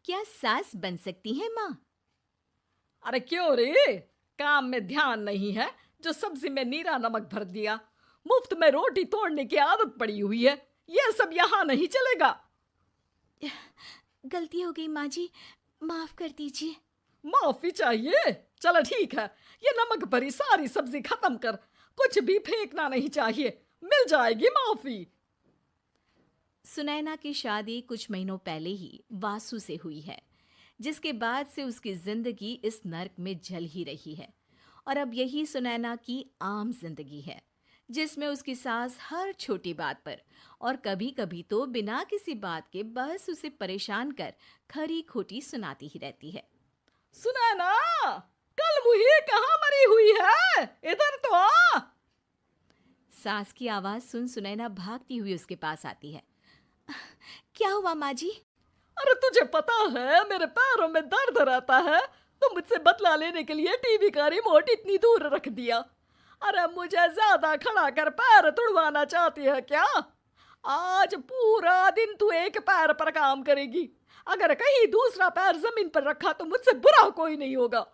क्या सास बन सकती है माँ? अरे क्यों रे? काम में ध्यान नहीं है जो सब्जी में नीरा नमक भर दिया। मुफ्त में रोटी तोड़ने की आदत पड़ी हुई है। ये सब यहाँ नहीं चलेगा। गलती हो गई माँ जी, माफ कर दीजिए। माफी चाहिए? चलो ठीक है, ये नमक भरी सारी सब्जी खत्म कर। कुछ भी फेंकना नहीं चाहिए, मिल जाएगी माफी। सुनैना की शादी कुछ महीनों पहले ही वासु से हुई है, जिसके बाद से उसकी जिंदगी इस नर्क में जल ही रही है। और अब यही सुनैना की आम जिंदगी है, जिसमें उसकी सास हर छोटी बात पर और कभी कभी तो बिना किसी बात के बस उसे परेशान कर खरी खोटी सुनाती ही रहती है। सुना ना, कल मुही कहाँ मरी हुई है? इधर तो आ। सास की आवाज सुन सुनैना भागती हुई उसके पास आती है। क्या हुआ माँ जी? अरे तुझे पता है मेरे पैरों में दर्द रहता है, तो मुझसे बदला लेने के लिए टीवी का रिमोट इतनी दूर रख दिया। अरे मुझे ज्यादा खड़ा कर पैर तुड़वाना चाहती है क्या? आज पूरा दिन तू एक पैर पर काम करेगी। अगर कहीं दूसरा पैर जमीन पर रखा तो मुझसे बुरा कोई नहीं होगा।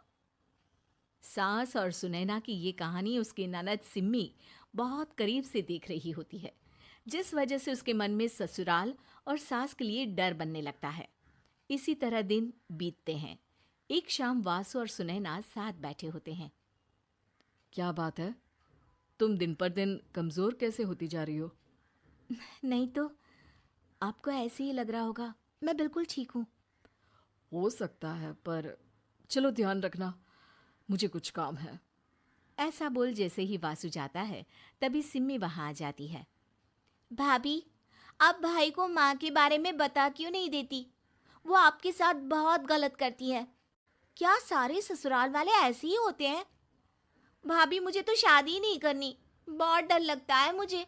सास और सुनैना की ये कहानी उसकी ननद सिम्मी बहुत करीब से देख रही होती है, जिस वजह से उसके मन में ससुराल और सास के लिए डर बनने लगता है। इसी तरह दिन बीतते हैं। एक शाम वासु और सुनैना साथ बैठे होते हैं। क्या बात है? तुम दिन पर दिन कमजोर कैसे होती जा रही हो? नहीं तो, आपको ऐसे ही लग रहा होगा, मैं बिल्कुल ठीक हूँ। हो सकता है, पर चलो ध्यान रखना, मुझे कुछ काम है। ऐसा बोल जैसे ही वासु जाता है, तभी सिम्मी वहां आ जाती है। भाभी, आप भाई को माँ के बारे में बता क्यों नहीं देती? वो आपके साथ बहुत गलत करती है। क्या सारे ससुराल वाले ऐसे ही होते हैं? भाभी, मुझे तो शादी ही नहीं करनी, बहुत डर लगता है मुझे।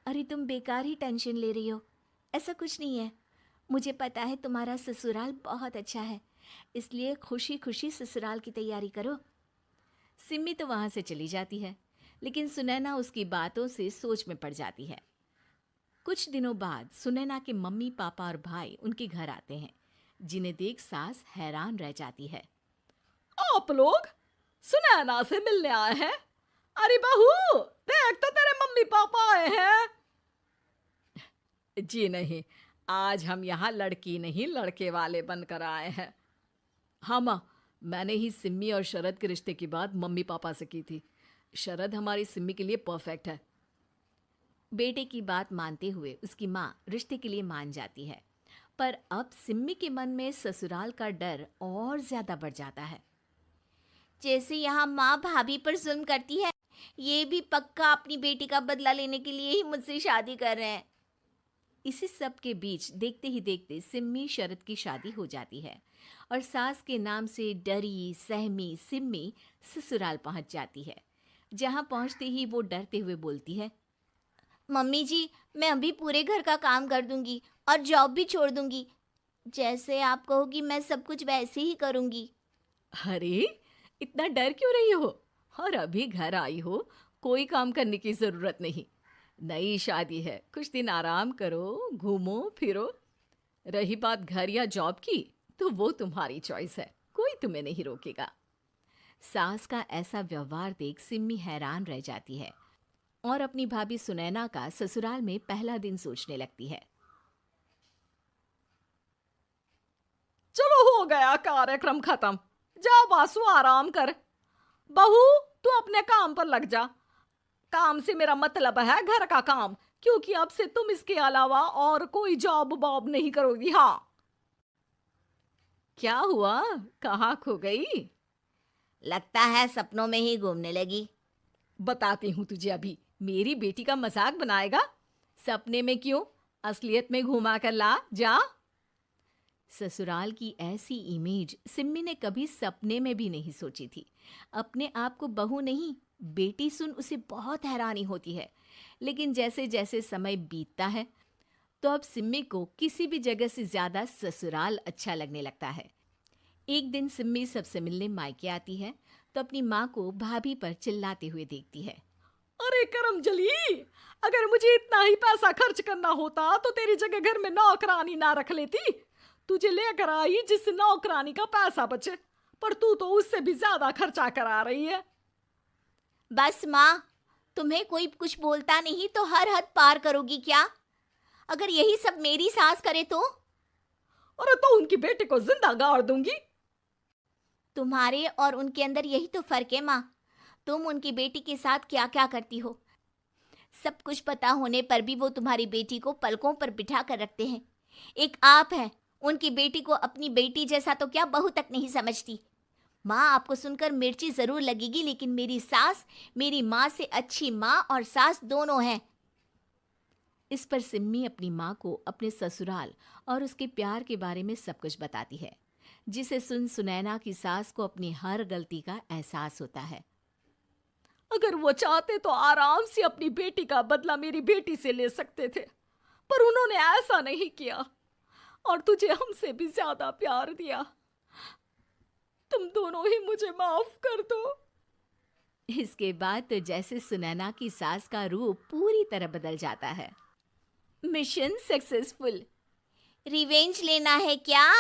अरे तुम बेकार ही टेंशन ले रही हो, ऐसा कुछ नहीं है। मुझे पता है तुम्हारा ससुराल बहुत अच्छा है, इसलिए खुशी खुशी ससुराल की तैयारी करो। सिम्मी तो वहां से चली जाती है, लेकिन सुनैना उसकी बातों से सोच में पड़ जाती है। कुछ दिनों बाद सुनैना के मम्मी पापा और भाई उनके घर आते हैं, जिन्हें देख सास हैरान रह जाती है। आप लोग सुनैना से मिलने आए हैं? अरे बहू, देख तो तेरे मम्मी पापा आए हैं। जी नहीं, आज हम यहाँ लड़की नहीं लड़के वाले बनकर आए हैं। हाँ माँ, मैंने ही सिम्मी और शरद के रिश्ते की बात मम्मी पापा से की थी। शरद हमारी सिम्मी के लिए परफेक्ट है। बेटे की बात मानते हुए उसकी माँ रिश्ते के लिए मान जाती है, पर अब सिम्मी के मन में ससुराल का डर और ज्यादा बढ़ जाता है। जैसे यहाँ माँ भाभी पर जुल्म करती है, ये भी पक्का अपनी बेटी का बदला लेने के लिए ही मुझसे शादी कर रहे हैं। इसी सब के बीच देखते ही देखते सिम्मी शरद की शादी हो जाती है और सास के नाम से डरी सहमी सिम्मी ससुराल पहुंच जाती है। जहां पहुंचते ही वो डरते हुए बोलती है, मम्मी जी, मैं अभी पूरे घर का काम कर दूंगी और जॉब भी छोड़ दूंगी। जैसे आप कहोगी मैं सब कुछ वैसे ही करूंगी। अरे, इतना डर क्यों रही हो? और अभी घर आई हो, कोई काम करने की जरूरत नहीं। नई शादी है, कुछ दिन आराम करो, घूमो फिरो। रही बात घर या जॉब की, तो वो तुम्हारी चॉइस है, कोई तुम्हें नहीं रोकेगा। सास का ऐसा व्यवहार देख सिम्मी हैरान रह जाती है और अपनी भाभी सुनैना का ससुराल में पहला दिन सोचने लगती है। चलो हो गया कार्यक्रम खत्म। जा वासु, आराम कर। बहू, तू अपने काम पर लग जा। काम से मेरा मतलब है घर का काम, क्योंकि अब से तुम इसके अलावा और कोई जॉब वॉब नहीं करोगी। हाँ। क्या हुआ? कहाँ खो गई? लगता है सपनों में ही घूमने लगी। बताती हूँ तुझे अभी। मेरी बेटी का मजाक बनाएगा? सपने में क्यों, असलियत में घुमा कर ला। जा। ससुराल की ऐसी इमेज सिम्मी ने कभी सपने में भी नहीं सोची थी। अपने आप को बहू नहीं, बेटी सुन उसे बहुत हैरानी होती है। लेकिन जैसे जैसे समय बीतता है, तो अब सिम्मी को किसी भी जगह से ज्यादा ससुराल अच्छा लगने लगता है। एक दिन सिम्मी सबसे मिलने मायके आती है, तो अपनी माँ को भाभी पर चिल्लाते हुए देखती है। अरे करमजली, अगर मुझे इतना ही पैसा खर्च करना होता तो तेरी जगह घर में नौकरानी ना रख लेती। तुझे लेकर आई जिससे नौकरानी का पैसा बचे, पर तू तो उससे भी ज्यादा खर्चा करा रही है। बस माँ, तुम्हें कोई कुछ बोलता नहीं तो हर हद पार करोगी क्या? अगर यही सब मेरी सास करे तो? अरे तो उनकी बेटी को जिंदा गाड़ दूंगी। तुम्हारे और उनके अंदर यही तो फर्क है माँ। तुम उनकी बेटी के साथ क्या क्या करती हो, सब कुछ पता होने पर भी वो तुम्हारी बेटी को पलकों पर बिठा कर रखते हैं। एक आप है, उनकी बेटी को अपनी बेटी जैसा तो क्या बहू तक नहीं समझती। माँ, आपको सुनकर मिर्ची जरूर लगेगी, लेकिन मेरी सास मेरी माँ से अच्छी माँ और सास दोनों हैं। इस पर सिम्मी अपनी माँ को अपने ससुराल और उसके प्यार के बारे में सब कुछ बताती है, जिसे सुन सुनैना की सास को अपनी हर गलती का एहसास होता है। अगर वो चाहते तो आराम से अपनी बेटी का बदला मेरी बेटी से ले सकते थे, पर उन्होंने ऐसा नहीं किया और तुझे हमसे भी ज्यादा प्यार दिया। तुम दोनों ही मुझे माफ कर दो। इसके बाद तो जैसे सुनैना की सास का रूप पूरी तरह बदल जाता है। Mission successful. रिवेंज लेना है क्या?